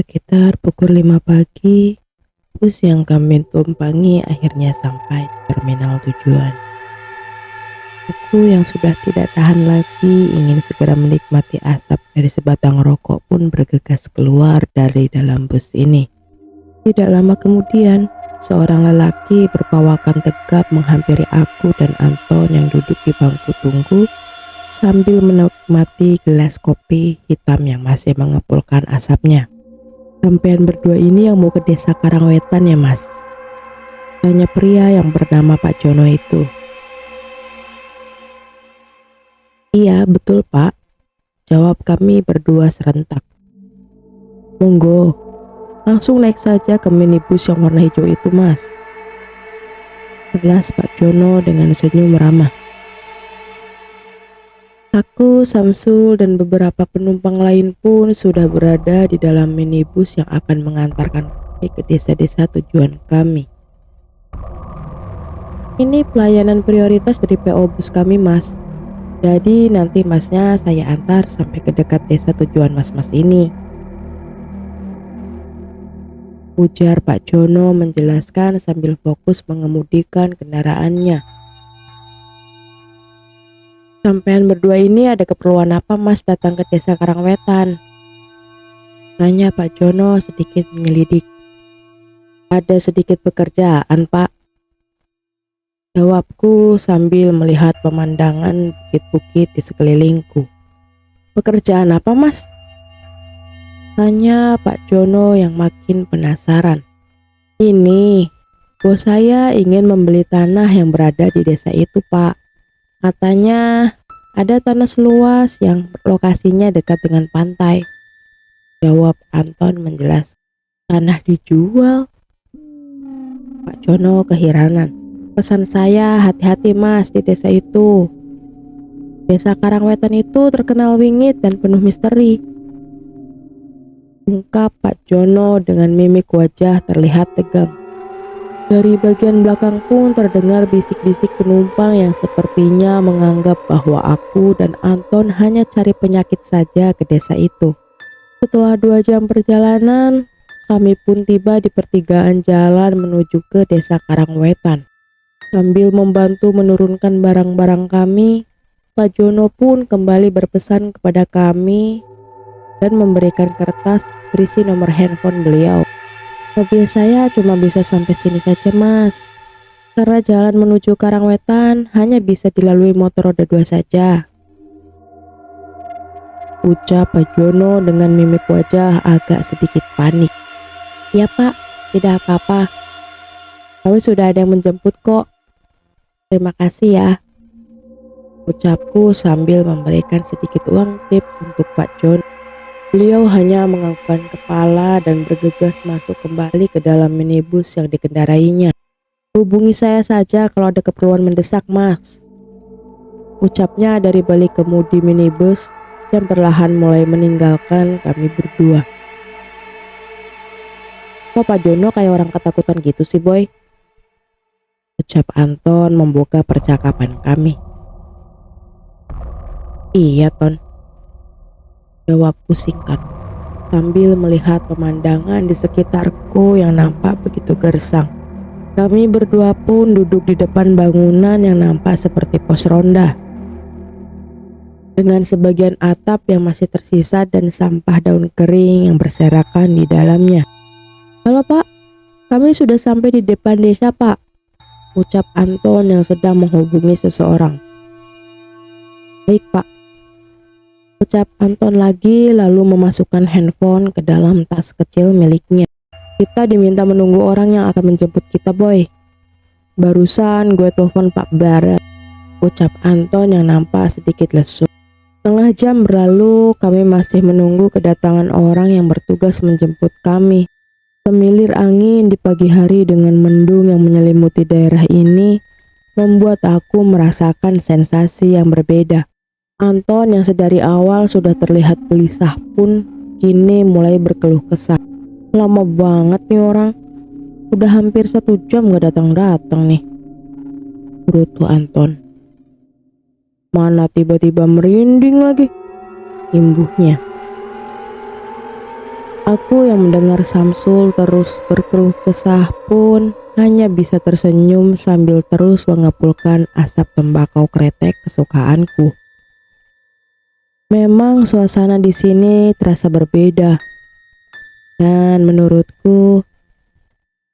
Sekitar pukul 5 pagi, bus yang kami tumpangi akhirnya sampai di terminal tujuan. Aku yang sudah tidak tahan lagi ingin segera menikmati asap dari sebatang rokok pun bergegas keluar dari dalam bus ini. Tidak lama kemudian, seorang lelaki berpawakan tegap menghampiri aku dan Anton yang duduk di bangku tunggu sambil menikmati gelas kopi hitam yang masih mengepulkan asapnya. "Sampean berdua ini yang mau ke desa Karangwetan ya mas?" tanya pria yang bernama Pak Jono itu. "Iya betul pak," jawab kami berdua serentak. "Monggo, langsung naik saja ke minibus yang warna hijau itu mas," jelas Pak Jono dengan senyum ramah. Aku, Samsul, dan beberapa penumpang lain pun sudah berada di dalam minibus yang akan mengantarkan kami ke desa-desa tujuan kami. "Ini pelayanan prioritas dari PO bus kami mas. Jadi nanti masnya saya antar sampai ke dekat desa tujuan mas-mas ini," ujar Pak Jono menjelaskan sambil fokus mengemudikan kendaraannya. "Sampean berdua ini ada keperluan apa mas datang ke desa Karangwetan?" tanya Pak Jono sedikit menyelidik. "Ada sedikit pekerjaan pak," jawabku sambil melihat pemandangan bukit-bukit di sekelilingku. "Pekerjaan apa mas?" tanya Pak Jono yang makin penasaran. "Ini, bos saya ingin membeli tanah yang berada di desa itu pak. Katanya ada tanah seluas yang lokasinya dekat dengan pantai," jawab Anton menjelaskan. "Tanah dijual?" Pak Jono keheranan. "Pesan saya hati-hati mas di desa itu. Desa Karangwetan itu terkenal wingit dan penuh misteri," ungkap Pak Jono dengan mimik wajah terlihat tegang. Dari bagian belakang pun terdengar bisik-bisik penumpang yang sepertinya menganggap bahwa aku dan Anton hanya cari penyakit saja ke desa itu. Setelah 2 jam perjalanan, kami pun tiba di pertigaan jalan menuju ke desa Karangwetan. Sambil membantu menurunkan barang-barang kami, Pak Jono pun kembali berpesan kepada kami dan memberikan kertas berisi nomor handphone beliau. "Mobil saya cuma bisa sampai sini saja mas, karena jalan menuju Karangwetan hanya bisa dilalui motor roda 2 saja," ucap Pak Jono dengan mimik wajah agak sedikit panik. "Ya pak, tidak apa-apa. Kami sudah ada yang menjemput kok. Terima kasih ya," ucapku sambil memberikan sedikit uang tip untuk Pak Jono. Beliau hanya menganggukkan kepala dan bergegas masuk kembali ke dalam minibus yang dikendarainya. "Hubungi saya saja kalau ada keperluan mendesak mas," ucapnya dari balik kemudi minibus yang perlahan mulai meninggalkan kami berdua. "Kok Pak Jono kayak orang ketakutan gitu sih boy?" ucap Anton membuka percakapan kami. "Iya Ton," jawabku singkat sambil melihat pemandangan di sekitarku yang nampak begitu gersang. Kami berdua pun duduk di depan bangunan yang nampak seperti pos ronda, dengan sebagian atap yang masih tersisa dan sampah daun kering yang berserakan di dalamnya. "Halo pak, kami sudah sampai di depan desa pak," ucap Anton yang sedang menghubungi seseorang. "Baik pak," ucap Anton lagi lalu memasukkan handphone ke dalam tas kecil miliknya. "Kita diminta menunggu orang yang akan menjemput kita boy. Barusan gue telepon Pak Bara," ucap Anton yang nampak sedikit lesu. Setengah jam berlalu, kami masih menunggu kedatangan orang yang bertugas menjemput kami. Semilir angin di pagi hari dengan mendung yang menyelimuti daerah ini membuat aku merasakan sensasi yang berbeda. Anton yang sedari awal sudah terlihat gelisah pun kini mulai berkeluh kesah. "Lama banget nih orang, udah hampir 1 jam gak datang-datang nih," gerutu Anton. "Mana tiba-tiba merinding lagi," imbuhnya. Aku yang mendengar Samsul terus berkeluh kesah pun hanya bisa tersenyum sambil terus mengepulkan asap tembakau kretek kesukaanku. Memang suasana di sini terasa berbeda, dan menurutku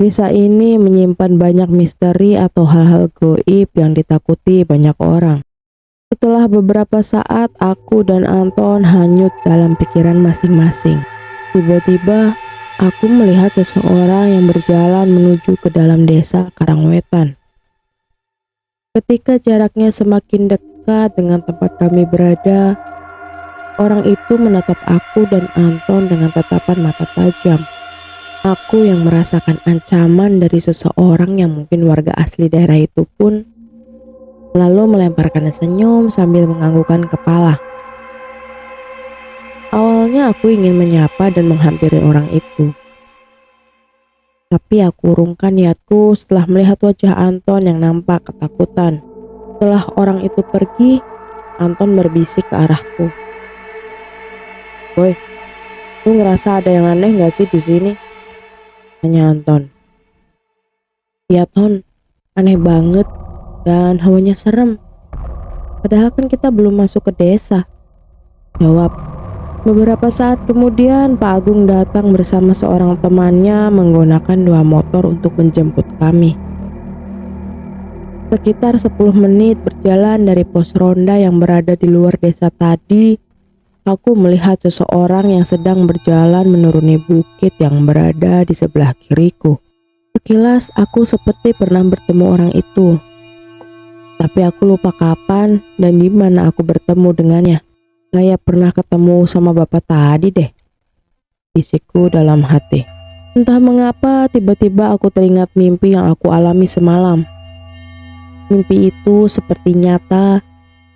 desa ini menyimpan banyak misteri atau hal-hal goib yang ditakuti banyak orang. Setelah beberapa saat, aku dan Anton hanyut dalam pikiran masing-masing. Tiba-tiba, aku melihat seseorang yang berjalan menuju ke dalam desa Karangwetan. Ketika jaraknya semakin dekat dengan tempat kami berada, orang itu menatap aku dan Anton dengan tatapan mata tajam. Aku yang merasakan ancaman dari seseorang yang mungkin warga asli daerah itu pun lalu melemparkan senyum sambil menganggukkan kepala. Awalnya aku ingin menyapa dan menghampiri orang itu. Tapi aku urungkan niatku setelah melihat wajah Anton yang nampak ketakutan. Setelah orang itu pergi, Anton berbisik ke arahku. "Boy, lu ngerasa ada yang aneh gak sih di sini?" tanya Anton. "Ya Ton, aneh banget dan hawanya serem. Padahal kan kita belum masuk ke desa," jawab. Beberapa saat kemudian Pak Agung datang bersama seorang temannya menggunakan 2 motor untuk menjemput kami. Sekitar 10 menit berjalan dari pos ronda yang berada di luar desa tadi, aku melihat seseorang yang sedang berjalan menuruni bukit yang berada di sebelah kiriku. Sekilas aku seperti pernah bertemu orang itu, tapi aku lupa kapan dan di mana aku bertemu dengannya. "Kayak pernah ketemu sama bapak tadi deh," bisikku dalam hati. Entah mengapa tiba-tiba aku teringat mimpi yang aku alami semalam. Mimpi itu seperti nyata,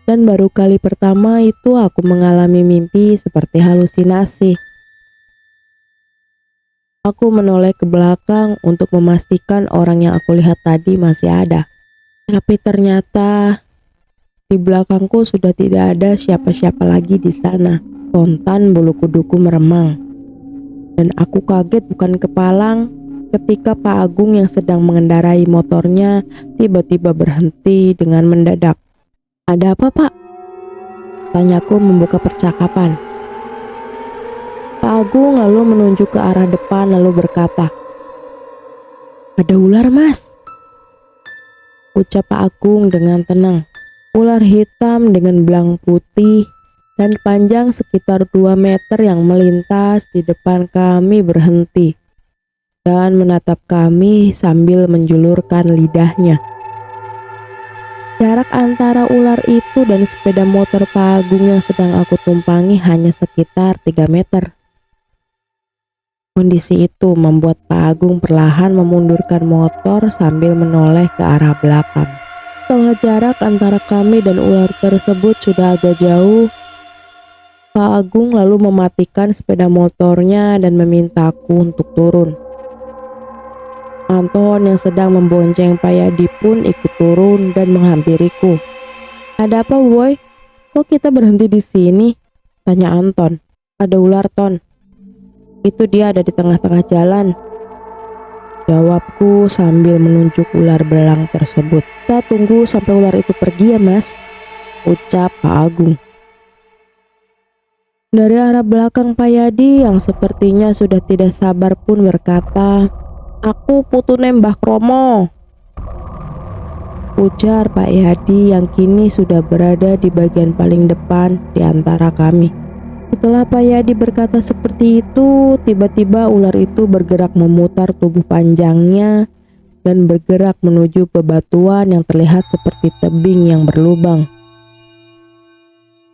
dan baru kali pertama itu aku mengalami mimpi seperti halusinasi. Aku menoleh ke belakang untuk memastikan orang yang aku lihat tadi masih ada. Tapi ternyata di belakangku sudah tidak ada siapa-siapa lagi di sana. Spontan bulu kuduku meremang. Dan aku kaget bukan kepalang ketika Pak Agung yang sedang mengendarai motornya tiba-tiba berhenti dengan mendadak. "Ada apa, Pak?" tanyaku membuka percakapan. Pak Agung lalu menunjuk ke arah depan lalu berkata, "Ada ular, Mas," ucap Pak Agung dengan tenang. Ular hitam dengan belang putih dan panjang sekitar 2 meter yang melintas di depan kami berhenti dan menatap kami sambil menjulurkan lidahnya. Jarak antara ular itu dan sepeda motor Pak Agung yang sedang aku tumpangi hanya sekitar 3 meter. Kondisi itu membuat Pak Agung perlahan memundurkan motor sambil menoleh ke arah belakang. Setelah jarak antara kami dan ular tersebut sudah agak jauh, Pak Agung lalu mematikan sepeda motornya dan memintaku untuk turun. Anton yang sedang membonceng Pak Yadi pun ikut turun dan menghampiriku. "Ada apa, Boy? Kok kita berhenti di sini?" tanya Anton. "Ada ular, Ton. Itu dia ada di tengah-tengah jalan," jawabku sambil menunjuk ular belang tersebut. "Kita tunggu sampai ular itu pergi ya, Mas," ucap Pak Agung. Dari arah belakang Pak Yadi yang sepertinya sudah tidak sabar pun berkata, "Aku putu nembah kromo," ujar Pak Yadi yang kini sudah berada di bagian paling depan di antara kami. Setelah Pak Yadi berkata seperti itu, tiba-tiba ular itu bergerak memutar tubuh panjangnya dan bergerak menuju bebatuan yang terlihat seperti tebing yang berlubang.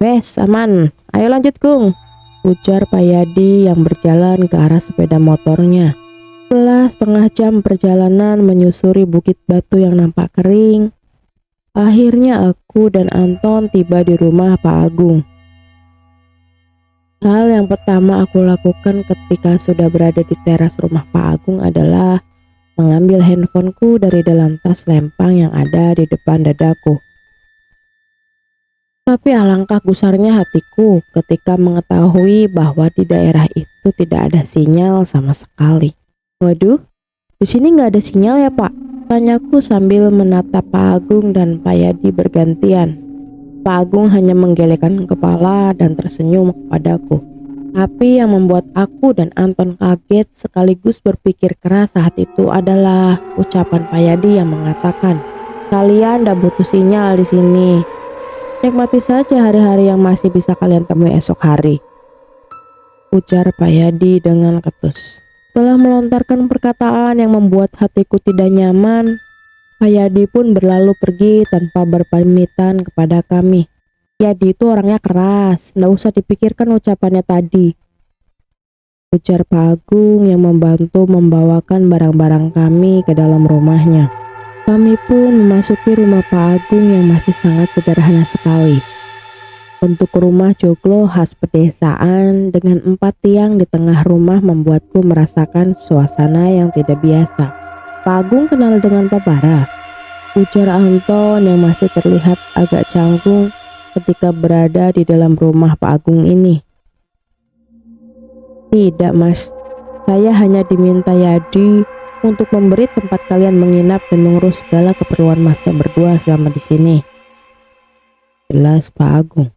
"Wes, aman. Ayo lanjut, Gung," ujar Pak Yadi yang berjalan ke arah sepeda motornya. Setelah setengah jam perjalanan menyusuri bukit batu yang nampak kering, akhirnya aku dan Anton tiba di rumah Pak Agung. Hal yang pertama aku lakukan ketika sudah berada di teras rumah Pak Agung adalah mengambil handphoneku dari dalam tas lempang yang ada di depan dadaku. Tapi alangkah gusarnya hatiku ketika mengetahui bahwa di daerah itu tidak ada sinyal sama sekali. Waduh, di sini nggak ada sinyal ya Pak? Tanyaku sambil menatap Pak Agung dan Pak Yadi bergantian. Pak Agung hanya menggelengkan kepala dan tersenyum kepadaku. Tapi yang membuat aku dan Anton kaget sekaligus berpikir keras saat itu adalah ucapan Pak Yadi yang mengatakan, "Kalian ndak butuh sinyal di sini. Nikmati saja hari-hari yang masih bisa kalian temui esok hari," ujar Pak Yadi dengan ketus. Setelah melontarkan perkataan yang membuat hatiku tidak nyaman, Pak Yadi pun berlalu pergi tanpa berpamitan kepada kami. Yadi itu orangnya keras, nggak usah dipikirkan ucapannya tadi, ujar Pak Agung yang membantu membawakan barang-barang kami ke dalam rumahnya. Kami pun memasuki rumah Pak Agung yang masih sangat sederhana sekali. Bentuk rumah joglo khas pedesaan dengan 4 tiang di tengah rumah membuatku merasakan suasana yang tidak biasa. "Pak Agung kenal dengan Pak Bara?" ujar Anton yang masih terlihat agak canggung ketika berada di dalam rumah Pak Agung ini. "Tidak Mas, saya hanya diminta Yadi untuk memberi tempat kalian menginap dan mengurus segala keperluan Masnya berdua selama di sini," jelas Pak Agung.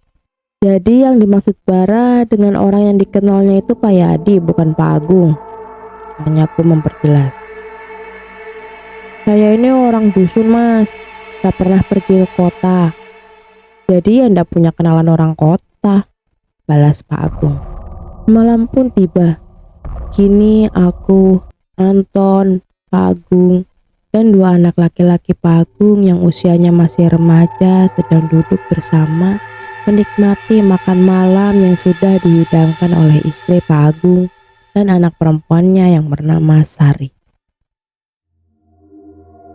"Jadi yang dimaksud Bara dengan orang yang dikenalnya itu Pak Yadi, bukan Pak Agung?" tanyaku memperjelas. "Saya ini orang dusun Mas, tak pernah pergi ke kota. Jadi ya ndak punya kenalan orang kota," balas Pak Agung. Malam pun tiba. Kini aku, Anton, Pak Agung, dan 2 anak laki-laki Pak Agung yang usianya masih remaja sedang duduk bersama menikmati makan malam yang sudah dihidangkan oleh istri Pak Agung dan anak perempuannya yang bernama Sari.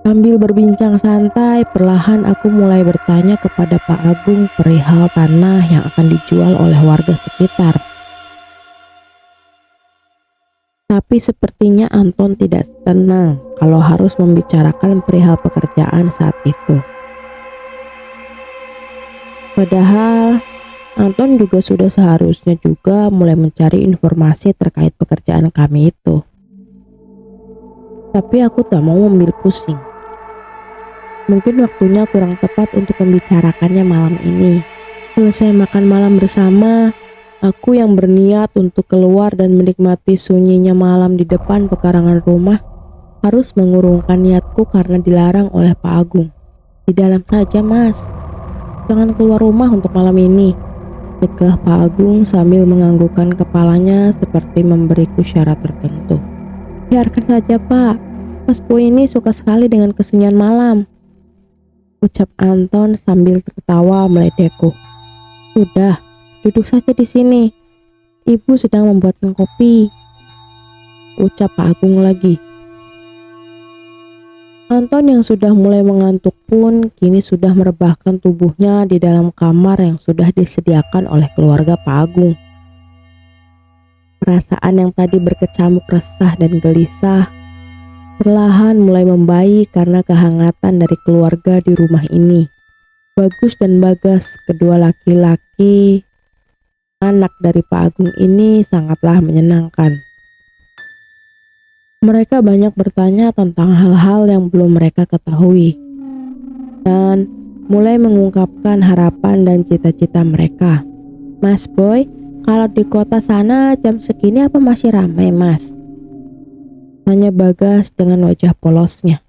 Sambil berbincang santai, perlahan aku mulai bertanya kepada Pak Agung perihal tanah yang akan dijual oleh warga sekitar. Tapi sepertinya Anton tidak tenang kalau harus membicarakan perihal pekerjaan saat itu. Padahal Anton juga sudah seharusnya juga mulai mencari informasi terkait pekerjaan kami itu. Tapi aku tak mau ambil pusing. Mungkin waktunya kurang tepat untuk membicarakannya malam ini. Selesai makan malam bersama, aku yang berniat untuk keluar dan menikmati sunyinya malam di depan pekarangan rumah harus mengurungkan niatku karena dilarang oleh Pak Agung. "Di dalam saja Mas, jangan keluar rumah untuk malam ini," cegah Pak Agung sambil menganggukkan kepalanya seperti memberiku syarat tertentu. "Biarkan saja Pak, Mas Boy ini suka sekali dengan kesunyian malam," ucap Anton sambil tertawa meledekku. "Sudah, duduk saja di sini. Ibu sedang membuatkan kopi," ucap Pak Agung lagi. Anton yang sudah mulai mengantuk pun kini sudah merebahkan tubuhnya di dalam kamar yang sudah disediakan oleh keluarga Pak Agung. Perasaan yang tadi berkecamuk resah dan gelisah perlahan mulai membaik karena kehangatan dari keluarga di rumah ini. Bagus dan Bagas, kedua laki-laki anak dari Pak Agung ini, sangatlah menyenangkan. Mereka banyak bertanya tentang hal-hal yang belum mereka ketahui dan mulai mengungkapkan harapan dan cita-cita mereka. "Mas Boy, kalau di kota sana jam segini apa masih ramai Mas?" tanya Bagas dengan wajah polosnya.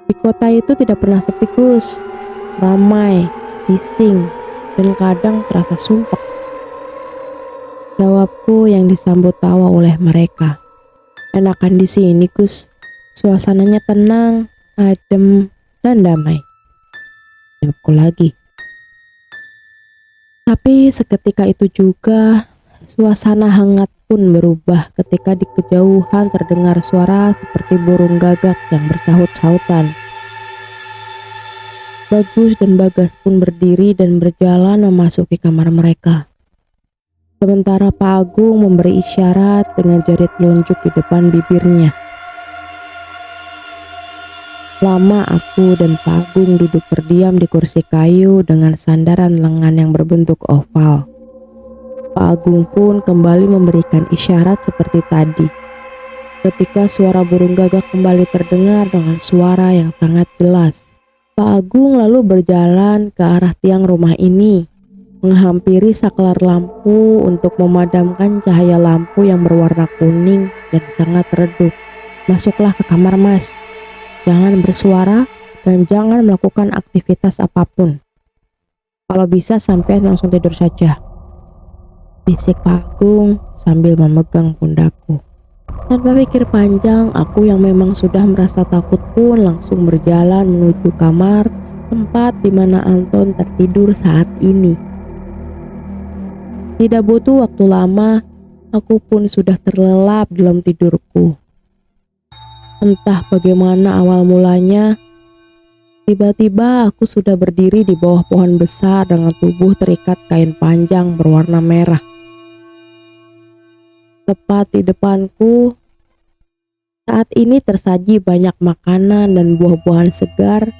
"Di kota itu tidak pernah sepi Gus, ramai, bising, dan kadang terasa sumpek," jawabku yang disambut tawa oleh mereka. "Enakan di sini Gus, suasananya tenang, adem, dan damai," jawabku lagi. Tapi seketika itu juga suasana hangat pun berubah ketika di kejauhan terdengar suara seperti burung gagak yang bersahut-sahutan. Bagus dan Bagas pun berdiri dan berjalan memasuki kamar mereka. Sementara Pak Agung memberi isyarat dengan jari telunjuk di depan bibirnya. Lama aku dan Pak Agung duduk berdiam di kursi kayu dengan sandaran lengan yang berbentuk oval. Pak Agung pun kembali memberikan isyarat seperti tadi. Ketika suara burung gagak kembali terdengar dengan suara yang sangat jelas, Pak Agung lalu berjalan ke arah tiang rumah ini, menghampiri saklar lampu untuk memadamkan cahaya lampu yang berwarna kuning dan sangat redup. "Masuklah ke kamar, Mas. Jangan bersuara dan jangan melakukan aktivitas apapun. Kalau bisa sampai langsung tidur saja," bisik Pak Agung sambil memegang pundakku. Tanpa pikir panjang, aku yang memang sudah merasa takut pun langsung berjalan menuju kamar tempat di mana Anton tertidur saat ini. Tidak butuh waktu lama, aku pun sudah terlelap dalam tidurku. Entah bagaimana awal mulanya, tiba-tiba aku sudah berdiri di bawah pohon besar dengan tubuh terikat kain panjang berwarna merah. Tepat di depanku, saat ini tersaji banyak makanan dan buah-buahan segar,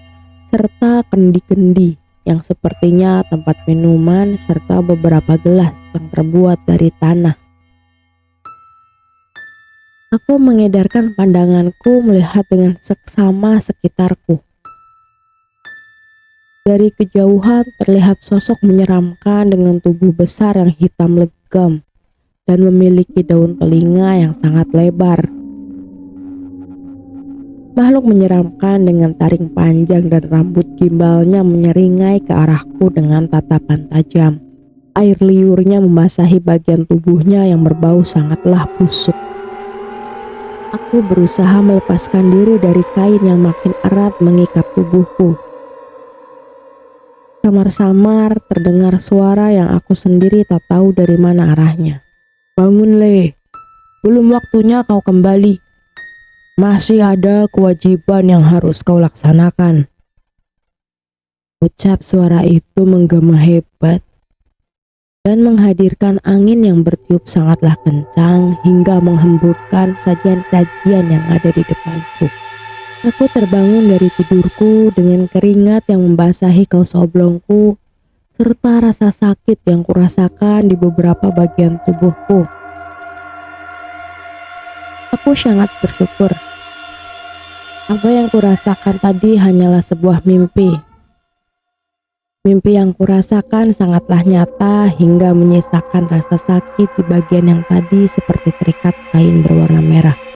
serta kendi-kendi yang sepertinya tempat minuman, serta beberapa gelas yang terbuat dari tanah. Aku mengedarkan pandanganku melihat dengan seksama sekitarku. Dari kejauhan terlihat sosok menyeramkan dengan tubuh besar yang hitam legam dan memiliki daun telinga yang sangat lebar. Makhluk menyeramkan dengan taring panjang dan rambut gimbalnya menyeringai ke arahku dengan tatapan tajam. Air liurnya membasahi bagian tubuhnya yang berbau sangatlah busuk. Aku berusaha melepaskan diri dari kain yang makin erat mengikat tubuhku. Samar-samar terdengar suara yang aku sendiri tak tahu dari mana arahnya. "Bangun, Le. Belum waktunya kau kembali. Masih ada kewajiban yang harus kau laksanakan." Ucap suara itu menggema hebat dan menghadirkan angin yang bertiup sangatlah kencang hingga menghembuskan sajian-sajian yang ada di depanku. Aku terbangun dari tidurku dengan keringat yang membasahi kaos oblongku serta rasa sakit yang kurasakan di beberapa bagian tubuhku. Aku sangat bersyukur. Apa yang kurasakan tadi hanyalah sebuah mimpi. Mimpi yang kurasakan sangatlah nyata hingga menyisakan rasa sakit di bagian yang tadi seperti terikat kain berwarna merah.